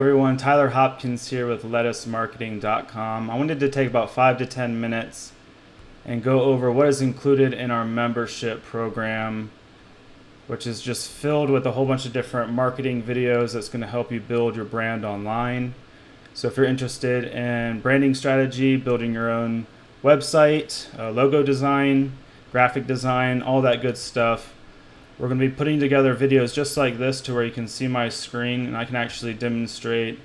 Everyone, Tyler Hopkins here with lettucemarketing.com. I wanted to take about 5 to 10 minutes and go over what is included in our membership program, which is just filled with a whole bunch of different marketing videos that's going to help you build your brand online. So if you're interested in branding strategy, building your own website, logo design, graphic design, all that good stuff, we're going to be putting together videos just like this to where you can see my screen and I can actually demonstrate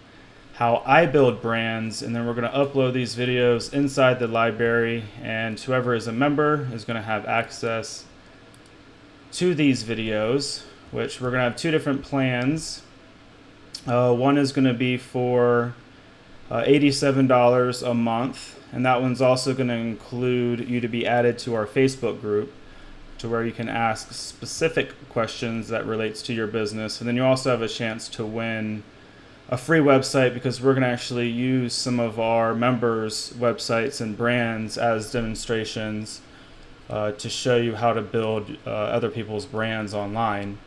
how I build brands, and then we're going to upload these videos inside the library, and whoever is a member is going to have access to these videos, which we're going to have two different plans. One is going to be for $87 a month, and that one's also going to include you to be added to our Facebook group, to where you can ask specific questions that relates to your business. And then you also have a chance to win a free website, because we're going to actually use some of our members' websites and brands as demonstrations to show you how to build other people's brands online.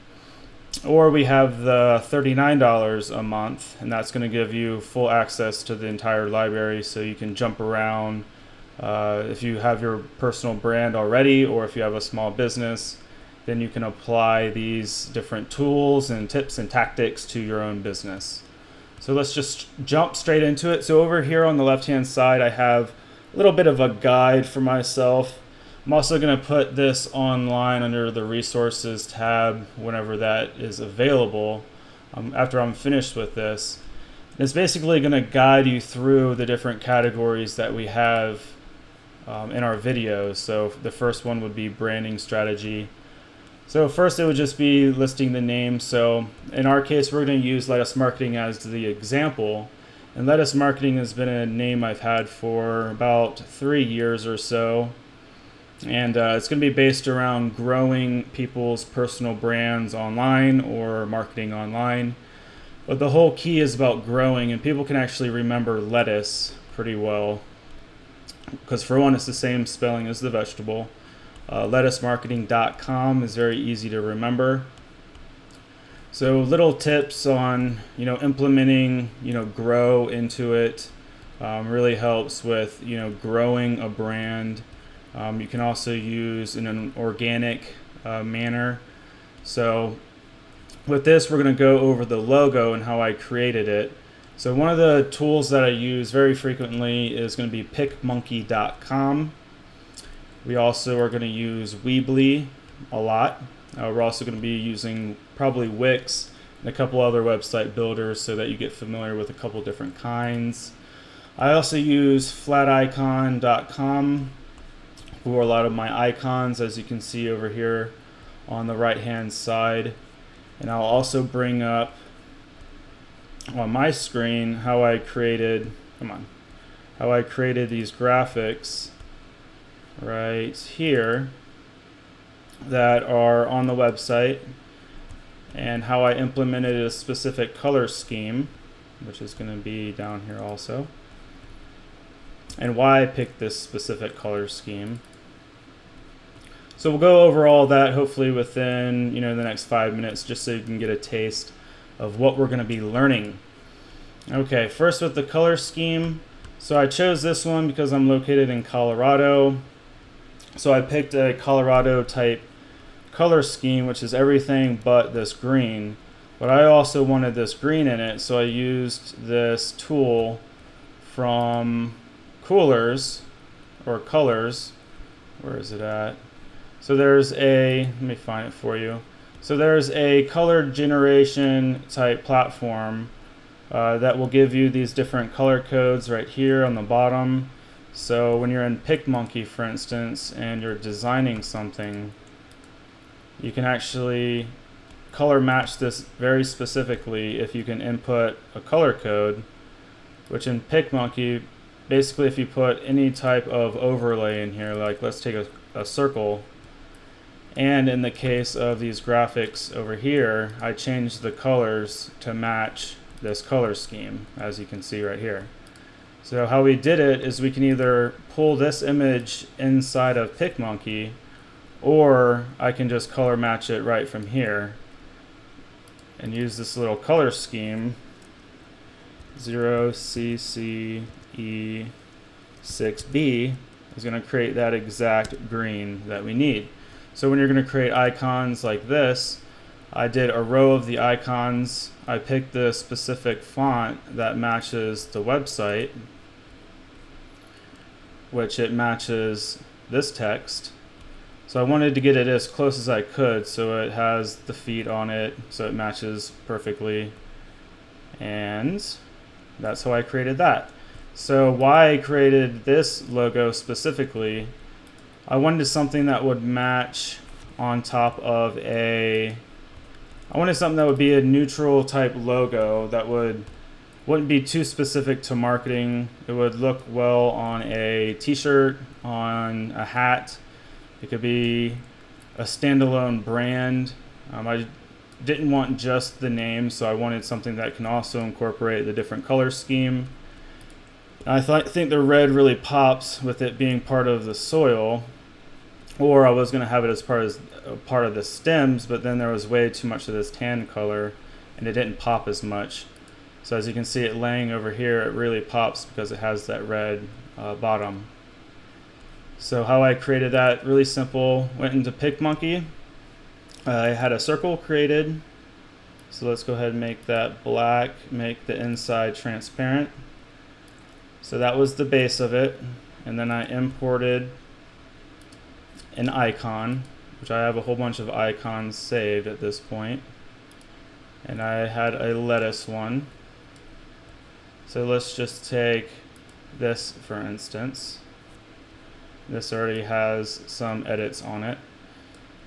Or we have the $39 a month, and that's going to give you full access to the entire library, so you can jump around. If you have your personal brand already, or if you have a small business, then you can apply these different tools and tips and tactics to your own business. So let's just jump straight into it. So over here on the left hand side, I have a little bit of a guide for myself. I'm also going to put this online under the resources tab whenever that is available, after I'm finished with this. It's basically going to guide you through the different categories that we have in our videos. So the first one would be branding strategy. So first it would just be listing the name. So in our case, we're going to use Lettuce Marketing as the example. And Lettuce Marketing has been a name I've had for about 3 years or so. And it's going to be based around growing people's personal brands online or marketing online. But the whole key is about growing, and people can actually remember lettuce pretty well, because for one, it's the same spelling as the vegetable. Lettucemarketing.com is very easy to remember. So little tips on implementing grow into it really helps with growing a brand. You can also use in an organic manner. So with this, we're going to go over the logo and how I created it. So one of the tools that I use very frequently is going to be PicMonkey.com. We also are going to use Weebly a lot. We're also going to be using probably Wix and a couple other website builders, so that you get familiar with a couple different kinds. I also use Flaticon.com for a lot of my icons, as you can see over here on the right hand side. And I'll also bring up on my screen how I created these graphics right here that are on the website, and how I implemented a specific color scheme, which is going to be down here also, and why I picked this specific color scheme. So we'll go over all that hopefully within the next 5 minutes, just so you can get a taste of what we're going to be learning. Okay, first with the color scheme. So I chose this one because I'm located in Colorado. So I picked a Colorado type color scheme, which is everything but this green. But I also wanted this green in it, so I used this tool from Coolors or Colors. Where is it at? So there's let me find it for you. So there's a color generation type platform that will give you these different color codes right here on the bottom. So when you're in PicMonkey, for instance, and you're designing something, you can actually color match this very specifically if you can input a color code, which in PicMonkey, basically if you put any type of overlay in here, like let's take a circle, and in the case of these graphics over here, I changed the colors to match this color scheme, as you can see right here. So how we did it is we can either pull this image inside of PicMonkey, or I can just color match it right from here and use this little color scheme 0CCE6B is going to create that exact green that we need. So when you're going to create icons like this, I did a row of the icons. I picked the specific font that matches the website, which it matches this text. So I wanted to get it as close as I could so it has the feet on it, so it matches perfectly. And that's how I created that. So why I created this logo specifically, I wanted something that would match on top of I wanted something that would be a neutral type logo that wouldn't be too specific to marketing. It would look well on a t-shirt, on a hat. It could be a standalone brand. I didn't want just the name, so I wanted something that can also incorporate the different color scheme. I think the red really pops with it being part of the soil, or I was going to have it as part of the stems, but then there was way too much of this tan color and it didn't pop as much. So as you can see it laying over here, it really pops because it has that red bottom. So how I created that, really simple, went into PicMonkey. I had a circle created. So let's go ahead and make that black, make the inside transparent. So that was the base of it. And then I imported an icon, which I have a whole bunch of icons saved at this point. And I had a lettuce one. So let's just take this for instance. This already has some edits on it.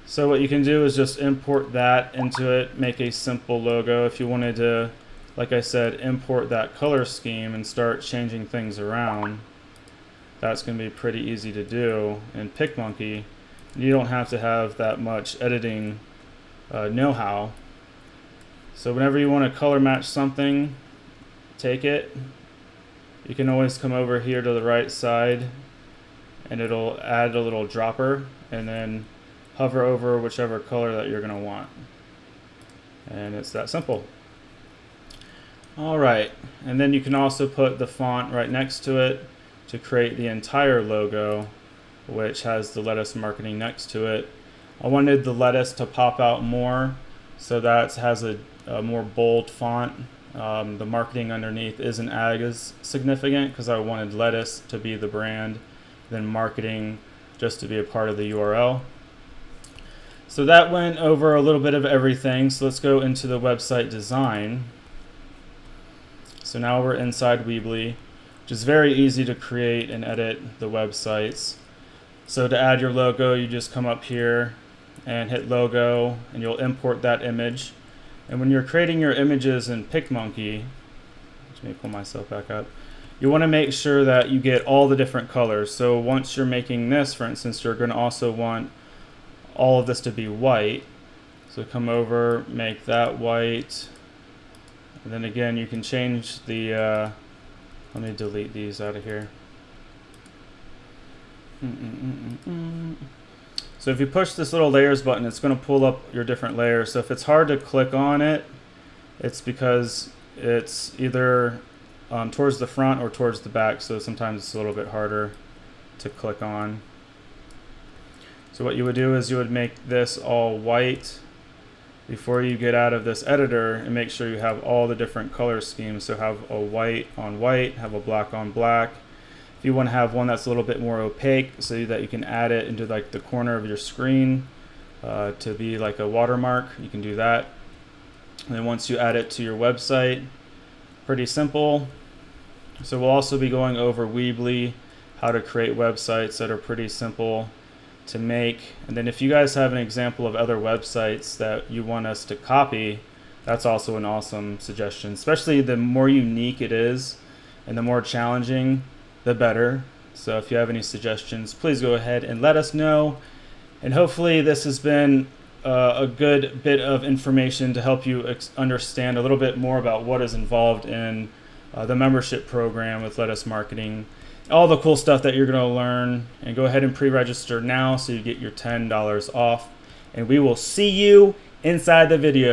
So what you can do is just import that into it, make a simple logo. If you wanted to, like I said, import that color scheme and start changing things around, that's going to be pretty easy to do in PicMonkey. You don't have to have that much editing know-how. So whenever you want to color match something, take it. You can always come over here to the right side and it'll add a little dropper and then hover over whichever color that you're going to want. And it's that simple. Alright, and then you can also put the font right next to it to create the entire logo, which has the lettuce marketing next to it. I wanted the lettuce to pop out more, so that has a more bold font. The marketing underneath isn't as significant because I wanted lettuce to be the brand, then marketing just to be a part of the URL. So that went over a little bit of everything. So let's go into the website design. So now we're inside Weebly, which is very easy to create and edit the websites. So to add your logo, you just come up here and hit logo and you'll import that image. And when you're creating your images in PicMonkey, let me pull myself back up, you want to make sure that you get all the different colors. So once you're making this, for instance, you're going to also want all of this to be white. So come over, make that white. And then again, you can change the, let me delete these out of here. So if you push this little layers button, it's going to pull up your different layers. So if it's hard to click on it, it's because it's either towards the front or towards the back, so sometimes it's a little bit harder to click on. So what you would do is you would make this all white before you get out of this editor and make sure you have all the different color schemes. So have a white on white, have a black on black. If you want to have one that's a little bit more opaque so that you can add it into like the corner of your screen to be like a watermark, you can do that. And then once you add it to your website, pretty simple. So we'll also be going over Weebly, how to create websites that are pretty simple to make. And then if you guys have an example of other websites that you want us to copy, that's also an awesome suggestion. Especially the more unique it is and the more challenging, the better. So if you have any suggestions, please go ahead and let us know. And hopefully this has been a good bit of information to help you understand a little bit more about what is involved in the membership program with Lettuce Marketing, all the cool stuff that you're going to learn. And go ahead and pre-register now so you get your $10 off. And we will see you inside the video.